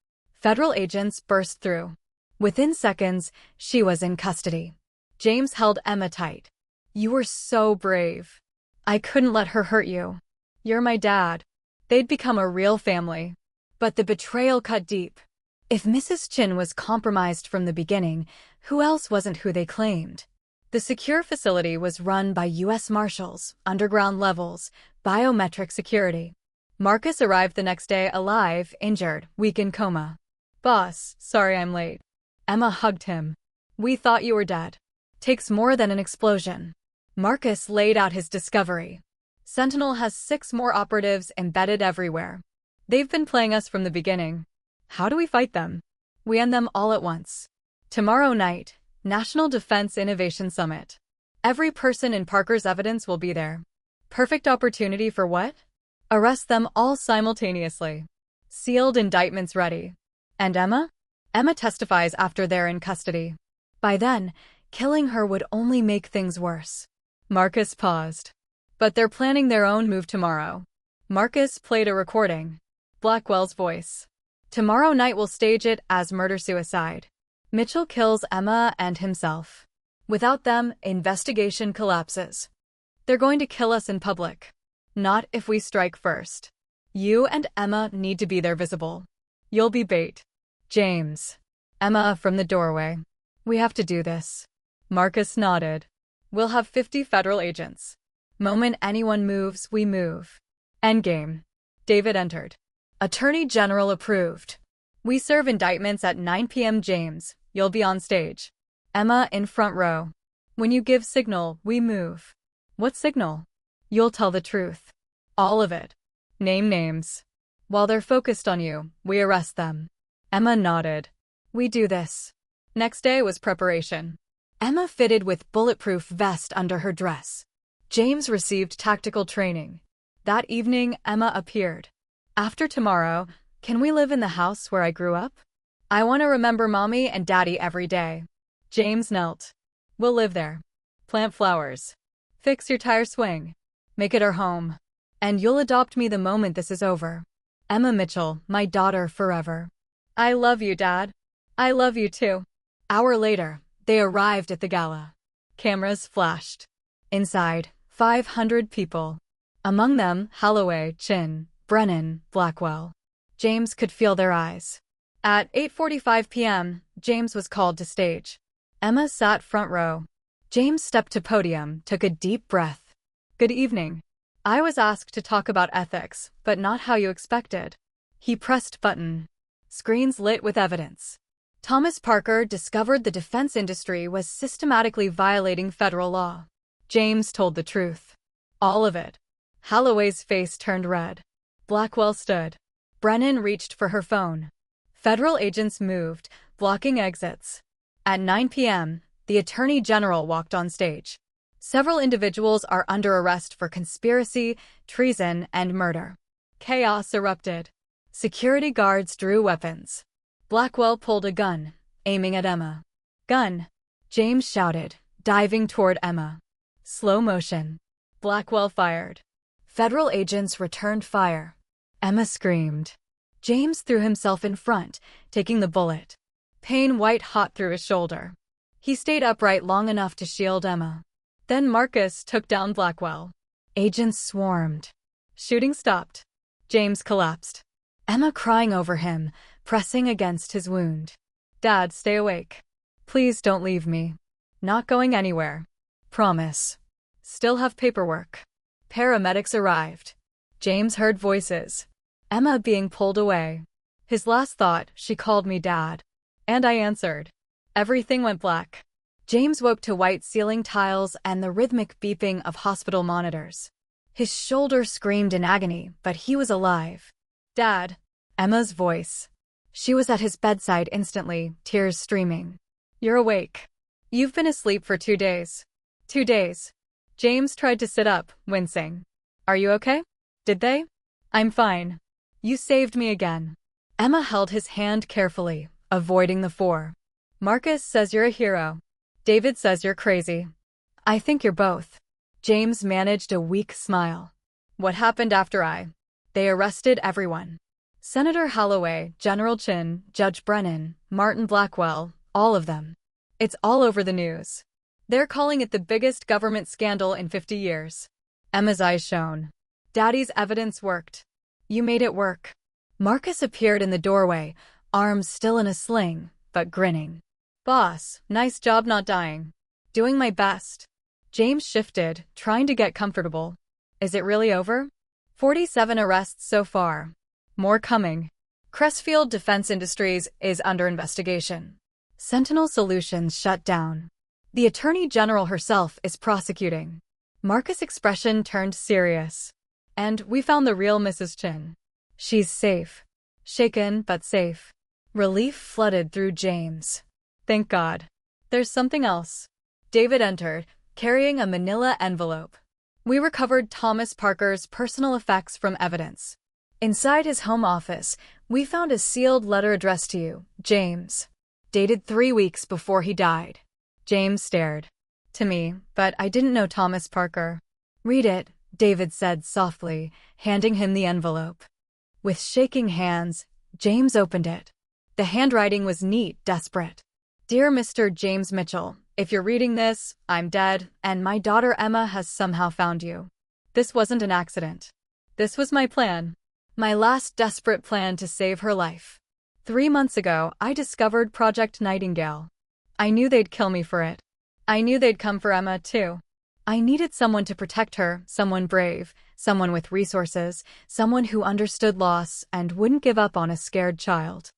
Federal agents burst through. Within seconds, she was in custody. James held Emma tight. You were so brave. I couldn't let her hurt you. You're my dad. They'd become a real family. But the betrayal cut deep. If Mrs. Chin was compromised from the beginning, who else wasn't who they claimed? The secure facility was run by U.S. Marshals, underground levels, biometric security. Marcus arrived the next day alive, injured, weak in coma. Boss, sorry I'm late. Emma hugged him. We thought you were dead. Takes more than an explosion. Marcus laid out his discovery. Sentinel has 6 more operatives embedded everywhere. They've been playing us from the beginning. How do we fight them? We end them all at once. Tomorrow night, National Defense Innovation Summit. Every person in Parker's evidence will be there. Perfect opportunity for what? Arrest them all simultaneously. Sealed indictments ready. And Emma? Emma testifies after they're in custody. By then, killing her would only make things worse. Marcus paused. But they're planning their own move tomorrow. Marcus played a recording. Blackwell's voice. Tomorrow night we'll stage it as murder-suicide. Mitchell kills Emma and himself. Without them, investigation collapses. They're going to kill us in public. Not if we strike first. You and Emma need to be there visible. You'll be bait. James. Emma from the doorway. We have to do this. Marcus nodded. We'll have 50 federal agents. Moment anyone moves, we move. Endgame. David entered. Attorney General approved. We serve indictments at 9 p.m. James, you'll be on stage. Emma in front row. When you give signal, we move. What signal? You'll tell the truth. All of it. Name names. While they're focused on you, we arrest them. Emma nodded. We do this. Next day was preparation. Emma fitted with bulletproof vest under her dress. James received tactical training. That evening, Emma appeared. After tomorrow, can we live in the house where I grew up? I want to remember Mommy and Daddy every day. James knelt. We'll live there. Plant flowers. Fix your tire swing. Make it our home. And you'll adopt me the moment this is over. Emma Mitchell, my daughter forever. I love you, Dad. I love you too. Hour later, they arrived at the gala. Cameras flashed. Inside, 500 people. Among them, Holloway, Chin, Brennan, Blackwell. James could feel their eyes. At 8:45 p.m., James was called to stage. Emma sat front row. James stepped to podium, took a deep breath. Good evening. I was asked to talk about ethics, but not how you expected. He pressed button. Screens lit with evidence. Thomas Parker discovered the defense industry was systematically violating federal law. James told the truth. All of it. Holloway's face turned red. Blackwell stood. Brennan reached for her phone. Federal agents moved, blocking exits. At 9 p.m., the Attorney General walked on stage. Several individuals are under arrest for conspiracy, treason, and murder. Chaos erupted. Security guards drew weapons. Blackwell pulled a gun, aiming at Emma. Gun! James shouted, diving toward Emma. Slow motion. Blackwell fired. Federal agents returned fire. Emma screamed. James threw himself in front, taking the bullet. Pain white-hot through his shoulder. He stayed upright long enough to shield Emma. Then Marcus took down Blackwell. Agents swarmed. Shooting stopped. James collapsed. Emma crying over him, pressing against his wound. Dad, stay awake. Please don't leave me. Not going anywhere. Promise. Still have paperwork. Paramedics arrived. James heard voices. Emma being pulled away. His last thought, she called me Dad. And I answered. Everything went black. James woke to white ceiling tiles and the rhythmic beeping of hospital monitors. His shoulder screamed in agony, but he was alive. Dad. Emma's voice. She was at his bedside instantly, tears streaming. You're awake. You've been asleep for 2 days. 2 days. James tried to sit up, wincing. Are you okay? Did they? I'm fine. You saved me again. Emma held his hand carefully, avoiding the four. Marcus says you're a hero. David says you're crazy. I think you're both. James managed a weak smile. What happened after They arrested everyone. Senator Holloway, General Chin, Judge Brennan, Martin Blackwell, all of them. It's all over the news. They're calling it the biggest government scandal in 50 years. Emma's eyes shone. Daddy's evidence worked. You made it work. Marcus appeared in the doorway, arms still in a sling, but grinning. Boss, nice job not dying. Doing my best. James shifted, trying to get comfortable. Is it really over? 47 arrests so far. More coming. Crestfield Defense Industries is under investigation. Sentinel Solutions shut down. The Attorney General herself is prosecuting. Marcus' expression turned serious. And we found the real Mrs. Chin. She's safe. Shaken, but safe. Relief flooded through James. Thank God. There's something else. David entered, carrying a manila envelope. We recovered Thomas Parker's personal effects from evidence. Inside his home office, we found a sealed letter addressed to you, James. Dated 3 weeks before he died. James stared. To me, but I didn't know Thomas Parker. Read it, David said softly, handing him the envelope. With shaking hands, James opened it. The handwriting was neat, desperate. Dear Mr. James Mitchell, if you're reading this, I'm dead, and my daughter Emma has somehow found you. This wasn't an accident. This was my plan. My last desperate plan to save her life. 3 months ago, I discovered Project Nightingale. I knew they'd kill me for it. I knew they'd come for Emma, too. I needed someone to protect her, someone brave, someone with resources, someone who understood loss and wouldn't give up on a scared child.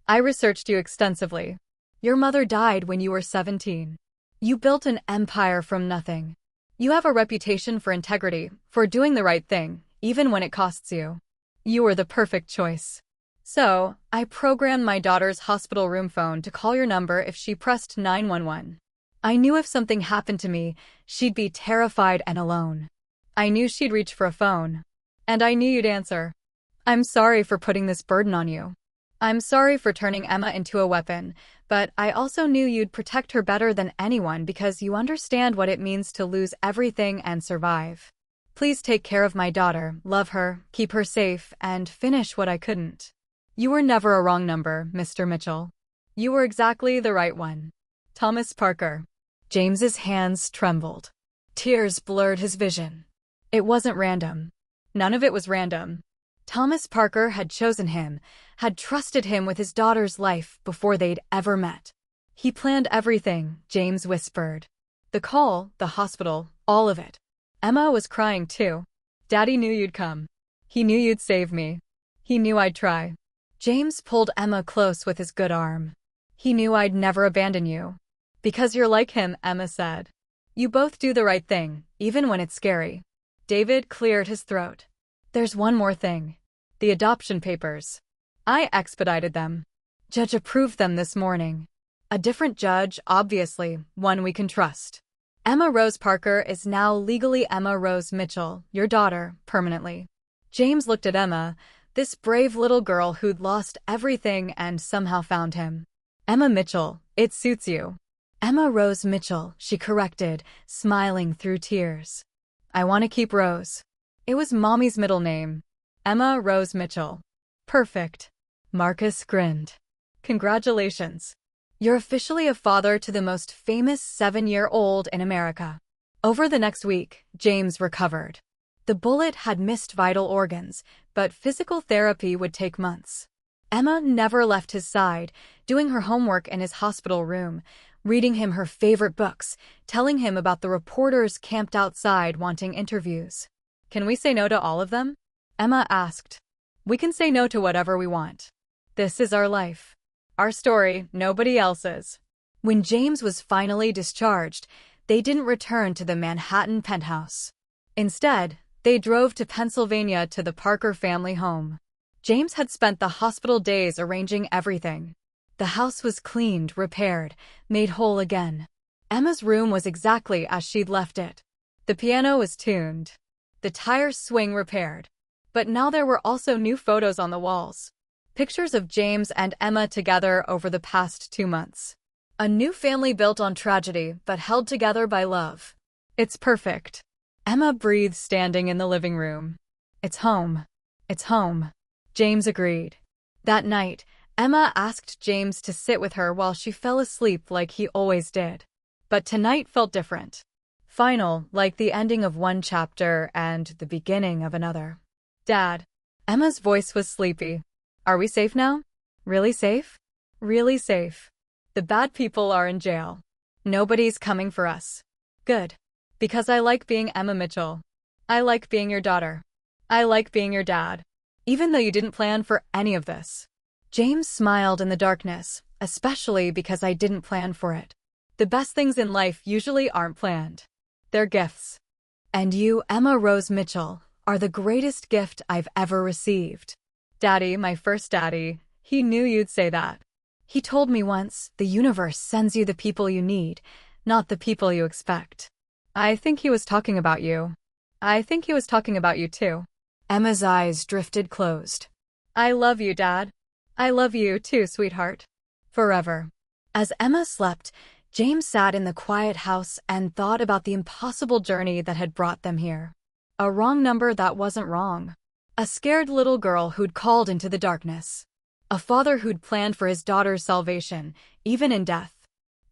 I researched you extensively. Your mother died when you were 17. You built an empire from nothing. You have a reputation for integrity, for doing the right thing, even when it costs you. You were the perfect choice. So, I programmed my daughter's hospital room phone to call your number if she pressed 911. I knew if something happened to me, she'd be terrified and alone. I knew she'd reach for a phone. And I knew you'd answer. I'm sorry for putting this burden on you. I'm sorry for turning Emma into a weapon, but I also knew you'd protect her better than anyone because you understand what it means to lose everything and survive. Please take care of my daughter, love her, keep her safe, and finish what I couldn't. You were never a wrong number, Mr. Mitchell. You were exactly the right one. Thomas Parker. James's hands trembled. Tears blurred his vision. It wasn't random. None of it was random. Thomas Parker had chosen him, had trusted him with his daughter's life before they'd ever met. He planned everything, James whispered. The call, the hospital, all of it. Emma was crying too. Daddy knew you'd come. He knew you'd save me. He knew I'd try. James pulled Emma close with his good arm. He knew I'd never abandon you. Because you're like him, Emma said. You both do the right thing, even when it's scary. David cleared his throat. There's one more thing. The adoption papers. I expedited them. Judge approved them this morning. A different judge, obviously, one we can trust. Emma Rose Parker is now legally Emma Rose Mitchell, your daughter, permanently. James looked at Emma, this brave little girl who'd lost everything and somehow found him. Emma Mitchell, it suits you. Emma Rose Mitchell, she corrected, smiling through tears. I want to keep Rose. It was Mommy's middle name. Emma Rose Mitchell. Perfect. Marcus grinned. Congratulations. You're officially a father to the most famous 7-year-old in America. Over the next week, James recovered. The bullet had missed vital organs, but physical therapy would take months. Emma never left his side, doing her homework in his hospital room, reading him her favorite books, telling him about the reporters camped outside wanting interviews. Can we say no to all of them? Emma asked. We can say no to whatever we want. This is our life. Our story, nobody else's. When James was finally discharged, they didn't return to the Manhattan penthouse. Instead, they drove to Pennsylvania to the Parker family home. James had spent the hospital days arranging everything. The house was cleaned, repaired, made whole again. Emma's room was exactly as she'd left it. The piano was tuned. The tire swing repaired. But now there were also new photos on the walls. Pictures of James and Emma together over the past 2 months. A new family built on tragedy, but held together by love. It's perfect. Emma breathed standing in the living room. It's home. It's home. James agreed. That night, Emma asked James to sit with her while she fell asleep like he always did. But tonight felt different. Final, like the ending of one chapter and the beginning of another. Dad. Emma's voice was sleepy. Are we safe now? Really safe? Really safe. The bad people are in jail. Nobody's coming for us. Good. Because I like being Emma Mitchell. I like being your daughter. I like being your dad. Even though you didn't plan for any of this. James smiled in the darkness, especially because I didn't plan for it. The best things in life usually aren't planned. They're gifts. And you, Emma Rose Mitchell, are the greatest gift I've ever received. Daddy, my first daddy, he knew you'd say that. He told me once, the universe sends you the people you need, not the people you expect. I think he was talking about you. I think he was talking about you too. Emma's eyes drifted closed. I love you, Dad. I love you too, sweetheart. Forever. As Emma slept, James sat in the quiet house and thought about the impossible journey that had brought them here. A wrong number that wasn't wrong. A scared little girl who'd called into the darkness. A father who'd planned for his daughter's salvation, even in death.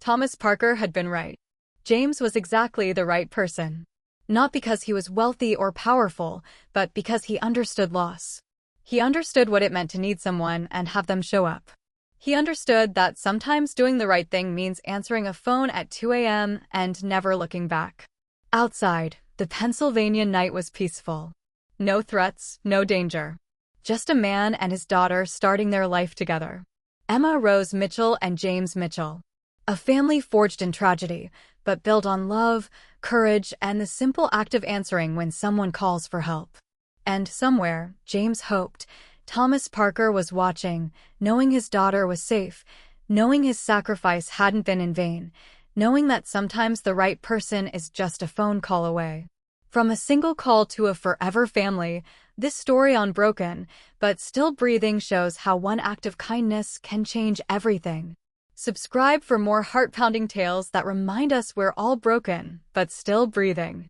Thomas Parker had been right. James was exactly the right person. Not because he was wealthy or powerful, but because he understood loss. He understood what it meant to need someone and have them show up. He understood that sometimes doing the right thing means answering a phone at 2 a.m. and never looking back. Outside, the Pennsylvania night was peaceful. No threats, no danger. Just a man and his daughter starting their life together. Emma Rose Mitchell and James Mitchell. A family forged in tragedy, but built on love, courage, and the simple act of answering when someone calls for help. And somewhere, James hoped, Thomas Parker was watching, knowing his daughter was safe, knowing his sacrifice hadn't been in vain, knowing that sometimes the right person is just a phone call away. From a single call to a forever family, this story on Broken but Still Breathing shows how one act of kindness can change everything. Subscribe for more heart-pounding tales that remind us we're all broken but still breathing.